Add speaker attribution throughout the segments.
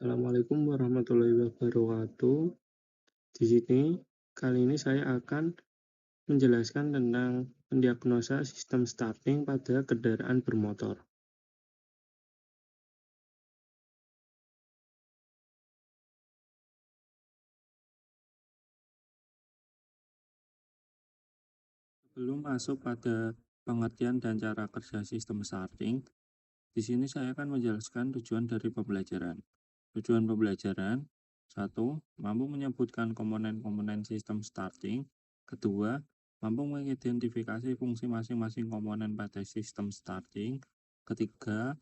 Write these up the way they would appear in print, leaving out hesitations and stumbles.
Speaker 1: Assalamualaikum warahmatullahi wabarakatuh. Di sini, kali ini saya akan menjelaskan tentang mendiagnosa sistem starting pada kendaraan bermotor. Sebelum masuk pada pengertian dan cara kerja sistem starting, di sini saya akan menjelaskan tujuan dari pembelajaran. Tujuan pembelajaran, satu, mampu menyebutkan komponen-komponen sistem starting. Kedua, mampu mengidentifikasi fungsi masing-masing komponen pada sistem starting. Ketiga,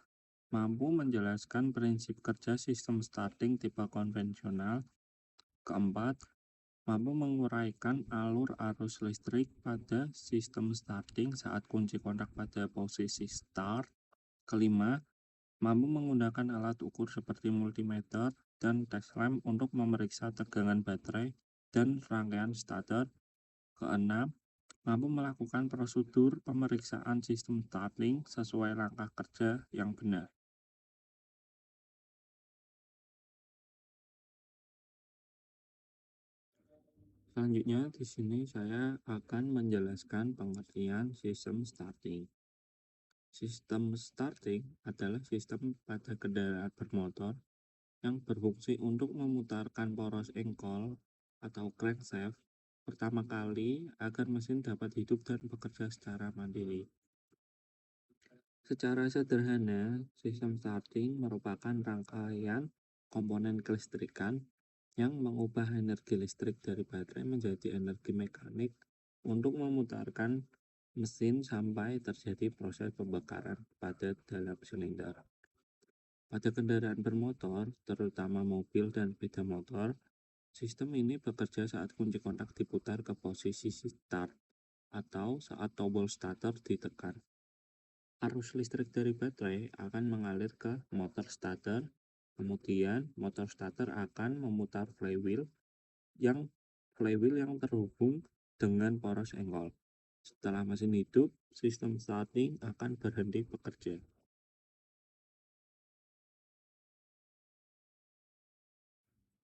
Speaker 1: mampu menjelaskan prinsip kerja sistem starting tipe konvensional. Keempat, mampu menguraikan alur arus listrik pada sistem starting saat kunci kontak pada posisi start. Kelima, mampu menggunakan alat ukur seperti multimeter dan tes rem untuk memeriksa tegangan baterai dan rangkaian starter. Keenam, mampu melakukan prosedur pemeriksaan sistem starting sesuai langkah kerja yang benar. Selanjutnya, di sini saya akan menjelaskan pengertian sistem starting. Sistem starting adalah sistem pada kendaraan bermotor yang berfungsi untuk memutarkan poros engkol atau crankshaft pertama kali agar mesin dapat hidup dan bekerja secara mandiri. Secara sederhana, sistem starting merupakan rangkaian komponen kelistrikan yang mengubah energi listrik dari baterai menjadi energi mekanik untuk memutarkan mesin sampai terjadi proses pembakaran pada dalam silinder. Pada kendaraan bermotor, terutama mobil dan sepeda motor, sistem ini bekerja saat kunci kontak diputar ke posisi start atau saat tombol starter ditekan. Arus listrik dari baterai akan mengalir ke motor starter, kemudian motor starter akan memutar flywheel yang terhubung dengan poros engkol. Setelah mesin hidup, sistem starting akan berhenti bekerja.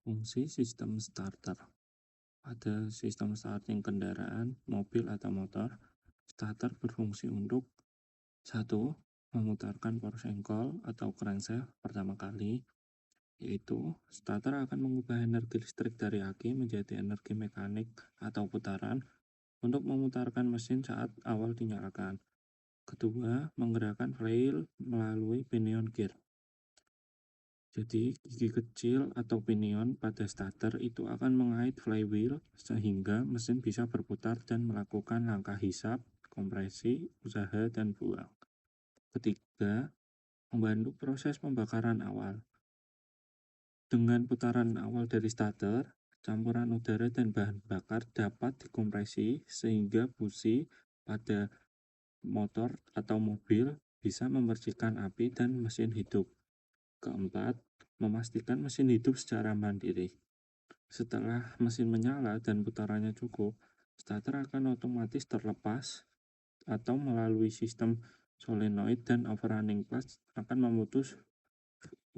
Speaker 1: Fungsi sistem starter. Pada sistem starting kendaraan, mobil atau motor, starter berfungsi untuk satu, memutarkan poros engkol atau crankshaft pertama kali, yaitu starter akan mengubah energi listrik dari aki menjadi energi mekanik atau putaran untuk memutarkan mesin saat awal dinyalakan. Kedua, menggerakkan flywheel melalui pinion gear. Jadi, gigi kecil atau pinion pada starter itu akan mengait flywheel sehingga mesin bisa berputar dan melakukan langkah hisap, kompresi, usaha, dan buang. Ketiga, membantu proses pembakaran awal. Dengan putaran awal dari starter, campuran udara dan bahan bakar dapat dikompresi sehingga busi pada motor atau mobil bisa memercikan api dan mesin hidup. Keempat, memastikan mesin hidup secara mandiri. Setelah mesin menyala dan putarannya cukup, starter akan otomatis terlepas atau melalui sistem solenoid dan overrunning clutch akan memutus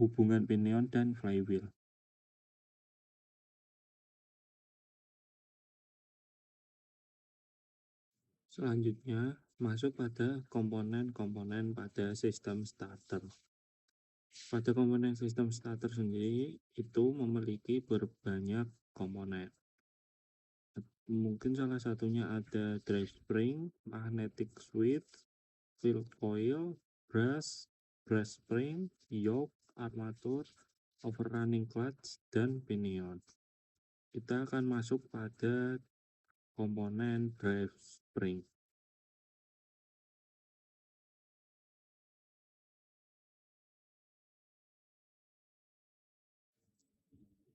Speaker 1: hubungan pinion dan flywheel. Selanjutnya, masuk pada komponen-komponen pada sistem starter. Pada komponen sistem starter sendiri itu memiliki berbanyak komponen. Mungkin salah satunya ada drive spring, magnetic switch, field coil, brush spring, yoke, armatur, overrunning clutch, dan pinion. Kita akan masuk pada komponen drive spring.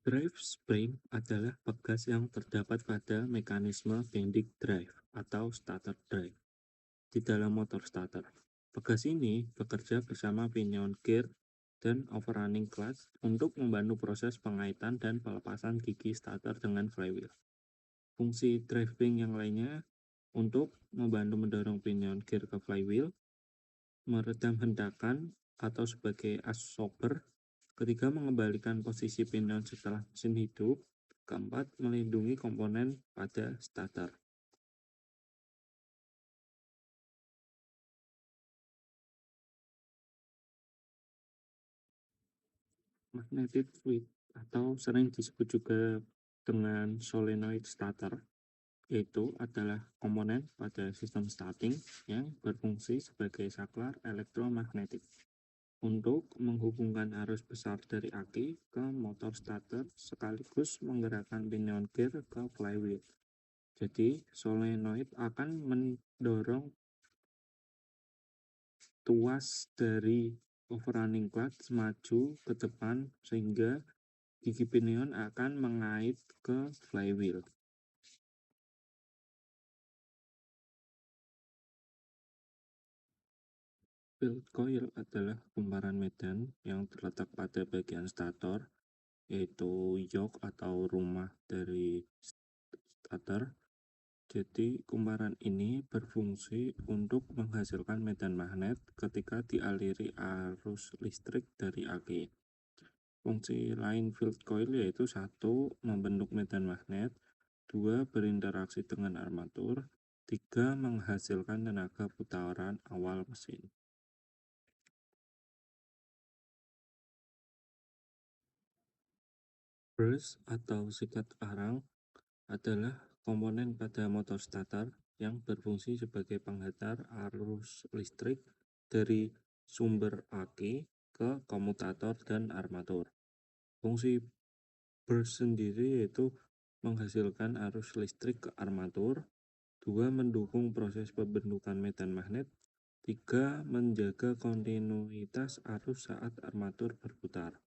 Speaker 1: Drive spring adalah pegas yang terdapat pada mekanisme bending drive atau starter drive di dalam motor starter. Pegas ini bekerja bersama pinion gear dan overrunning clutch untuk membantu proses pengaitan dan pelepasan gigi starter dengan flywheel. Fungsi drive spring yang lainnya untuk membantu mendorong pinion gear ke flywheel, meredam hentakan atau sebagai as stopper, Ketiga, mengembalikan posisi pinion setelah mesin hidup. Keempat, melindungi komponen pada starter. Magnetic fluid atau sering disebut juga dengan solenoid starter, yaitu adalah komponen pada sistem starting yang berfungsi sebagai saklar elektromagnetik untuk menghubungkan arus besar dari aki ke motor starter sekaligus menggerakkan pinion gear ke flywheel. Jadi, solenoid akan mendorong tuas dari overrunning clutch maju ke depan sehingga gigi pinion akan mengait ke flywheel. Field coil adalah kumparan medan yang terletak pada bagian stator, yaitu yoke atau rumah dari stator. Jadi, kumparan ini berfungsi untuk menghasilkan medan magnet ketika dialiri arus listrik dari aki. Fungsi lain field coil yaitu 1. Membentuk medan magnet, 2. Berinteraksi dengan armatur, 3. Menghasilkan tenaga putaran awal mesin. Burst atau sikat arang adalah komponen pada motor starter yang berfungsi sebagai penghantar arus listrik dari sumber aki ke komutator dan armatur. Fungsi burst sendiri yaitu menghasilkan arus listrik ke armatur, 2. Mendukung proses pembentukan medan magnet, 3. Menjaga kontinuitas arus saat armatur berputar.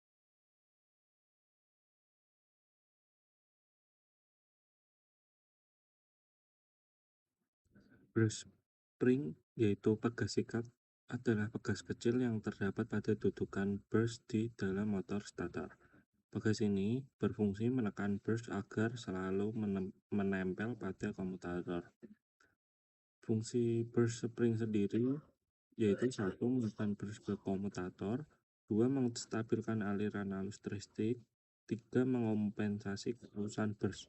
Speaker 1: Brush spring, yaitu pegas sikat, adalah pegas kecil yang terdapat pada dudukan burst di dalam motor starter. Pegas ini berfungsi menekan burst agar selalu menempel pada komutator. Fungsi burst spring sendiri yaitu 1. Menekan burst ke komutator, 2. Menstabilkan aliran arus listrik, 3. Mengompensasi kerusakan burst.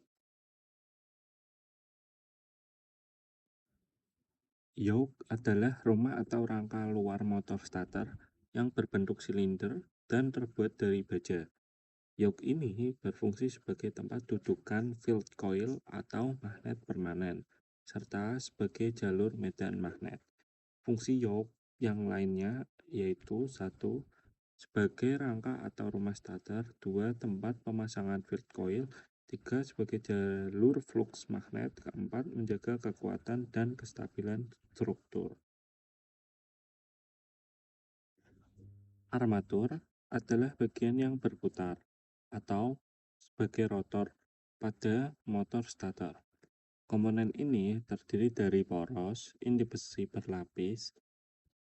Speaker 1: Yoke adalah rumah atau rangka luar motor starter yang berbentuk silinder dan terbuat dari baja. Yoke ini berfungsi sebagai tempat dudukan field coil atau magnet permanen, serta sebagai jalur medan magnet. Fungsi yoke yang lainnya yaitu 1. Sebagai rangka atau rumah starter, 2. Tempat pemasangan field coil, 3. Sebagai jalur flux magnet, keempat menjaga kekuatan dan kestabilan struktur. Armatur adalah bagian yang berputar atau sebagai rotor pada motor starter. Komponen ini terdiri dari poros, inti besi berlapis,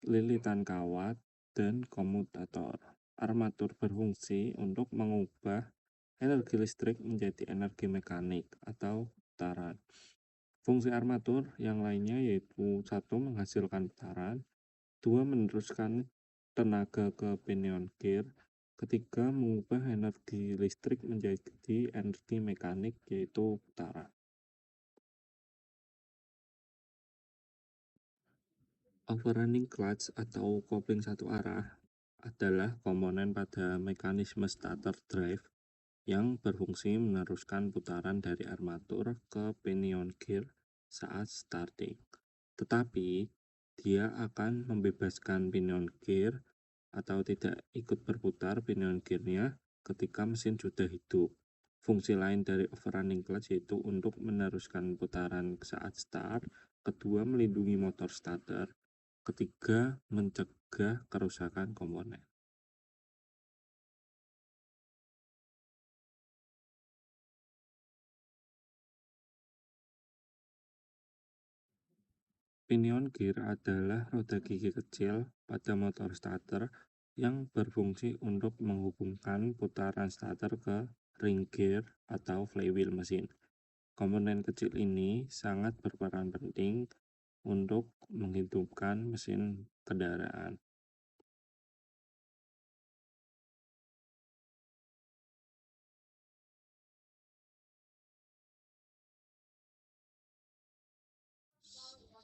Speaker 1: lilitan kawat, dan komutator. Armatur berfungsi untuk mengubah energi listrik menjadi energi mekanik atau putaran. Fungsi armatur yang lainnya yaitu 1. Menghasilkan putaran, 2. Meneruskan tenaga ke pinion gear, ketiga mengubah energi listrik menjadi energi mekanik yaitu putaran. Overrunning clutch atau kopling satu arah adalah komponen pada mekanisme starter drive yang berfungsi meneruskan putaran dari armatur ke pinion gear saat starting. Tetapi, dia akan membebaskan pinion gear atau tidak ikut berputar pinion gearnya ketika mesin sudah hidup. Fungsi lain dari overrunning clutch yaitu untuk meneruskan putaran saat start, kedua melindungi motor starter, ketiga mencegah kerusakan komponen. Pinion gear adalah roda gigi kecil pada motor starter yang berfungsi untuk menghubungkan putaran starter ke ring gear atau flywheel mesin. Komponen kecil ini sangat berperan penting untuk menghidupkan mesin kendaraan.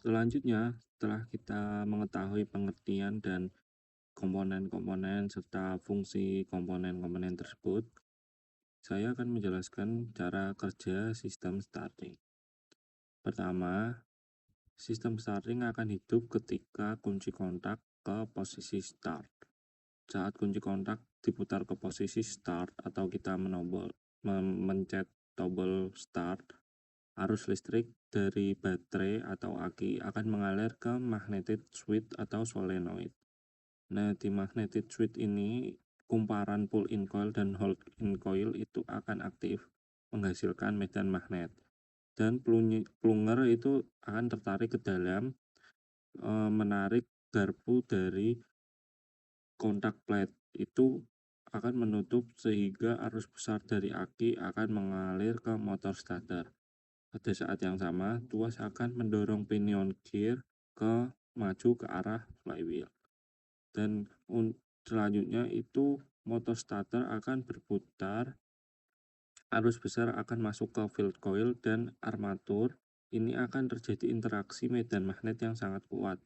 Speaker 1: Selanjutnya, setelah kita mengetahui pengertian dan komponen-komponen serta fungsi komponen-komponen tersebut, saya akan menjelaskan cara kerja sistem starting. Pertama, sistem starting akan hidup ketika kunci kontak ke posisi start. Saat kunci kontak diputar ke posisi start atau kita mencet tombol start, arus listrik dari baterai atau aki akan mengalir ke magnetic switch atau solenoid. Nah, di magnetic switch ini kumparan pull-in coil dan hold-in coil itu akan aktif menghasilkan medan magnet. Dan plunger itu akan tertarik ke dalam, menarik garpu dari kontak plate itu akan menutup sehingga arus besar dari aki akan mengalir ke motor starter. Pada saat yang sama, tuas akan mendorong pinion gear ke maju ke arah flywheel. Dan selanjutnya itu motor starter akan berputar, arus besar akan masuk ke field coil dan armatur. Ini akan terjadi interaksi medan magnet yang sangat kuat,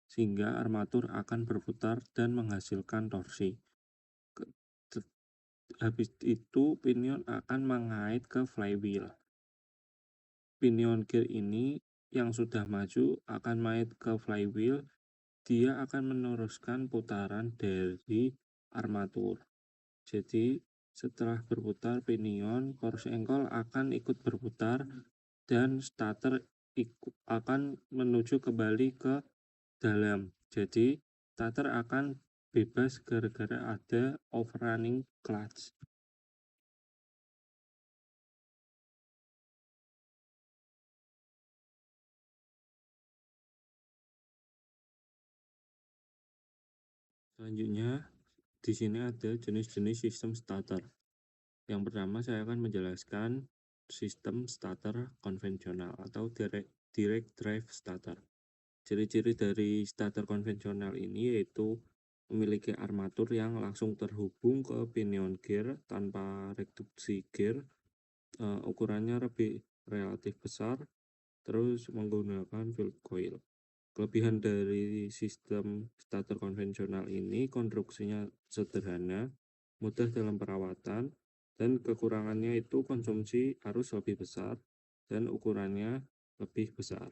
Speaker 1: sehingga armatur akan berputar dan menghasilkan torsi. Habis itu pinion akan mengait ke flywheel. Pinion gear ini yang sudah maju akan mengait ke flywheel. Dia akan meneruskan putaran dari armatur. Jadi setelah berputar pinion, course engkol akan ikut berputar dan starter akan menuju kembali ke dalam. Jadi starter akan bebas gara-gara ada overrunning clutch. Selanjutnya, di sini ada jenis-jenis sistem starter. Yang pertama, saya akan menjelaskan sistem starter konvensional atau direct drive starter. Ciri-ciri dari starter konvensional ini yaitu memiliki armatur yang langsung terhubung ke pinion gear tanpa reduksi gear, ukurannya lebih relatif besar, terus menggunakan field coil. Kelebihan dari sistem starter konvensional ini konstruksinya sederhana, mudah dalam perawatan, dan kekurangannya itu konsumsi arus lebih besar dan ukurannya lebih besar.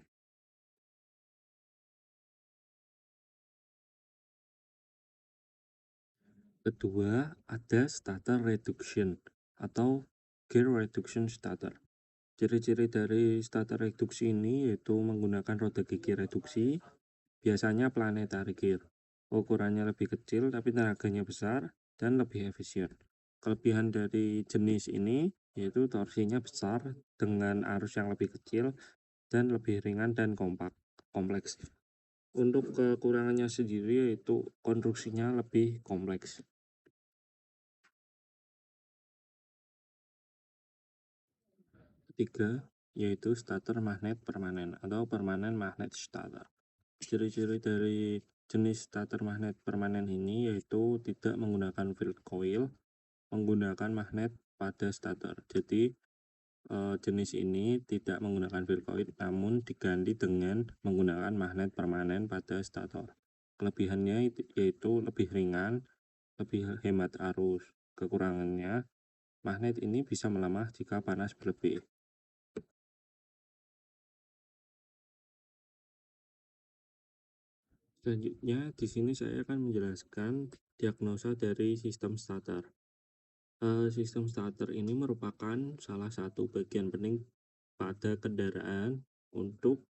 Speaker 1: Kedua, ada starter reduction atau gear reduction starter. Ciri-ciri dari starter reduksi ini yaitu menggunakan roda gigi reduksi, biasanya planetary gear. Ukurannya lebih kecil tapi tenaganya besar dan lebih efisien. Kelebihan dari jenis ini yaitu torsinya besar dengan arus yang lebih kecil dan lebih ringan dan kompleks. Untuk kekurangannya sendiri yaitu konstruksinya lebih kompleks. Ketiga, yaitu starter magnet permanen atau permanen magnet starter. Ciri-ciri dari jenis starter magnet permanen ini yaitu tidak menggunakan field coil, menggunakan magnet pada starter. Jadi jenis ini tidak menggunakan field coil namun diganti dengan menggunakan magnet permanen pada starter. Kelebihannya yaitu lebih ringan, lebih hemat arus. Kekurangannya, magnet ini bisa melemah jika panas berlebih. Selanjutnya, di sini saya akan menjelaskan diagnosa dari sistem starter. Sistem starter ini merupakan salah satu bagian penting pada kendaraan untuk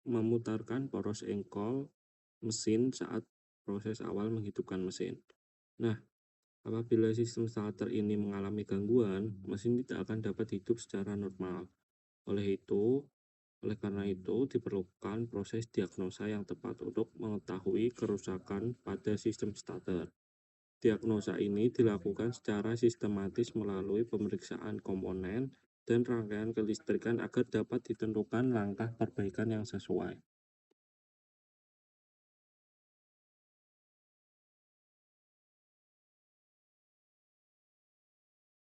Speaker 1: memutarkan poros engkol mesin saat proses awal menghidupkan mesin. Nah, apabila sistem starter ini mengalami gangguan, mesin tidak akan dapat hidup secara normal. Oleh karena itu, diperlukan proses diagnosa yang tepat untuk mengetahui kerusakan pada sistem starter. Diagnosa ini dilakukan secara sistematis melalui pemeriksaan komponen dan rangkaian kelistrikan agar dapat ditentukan langkah perbaikan yang sesuai.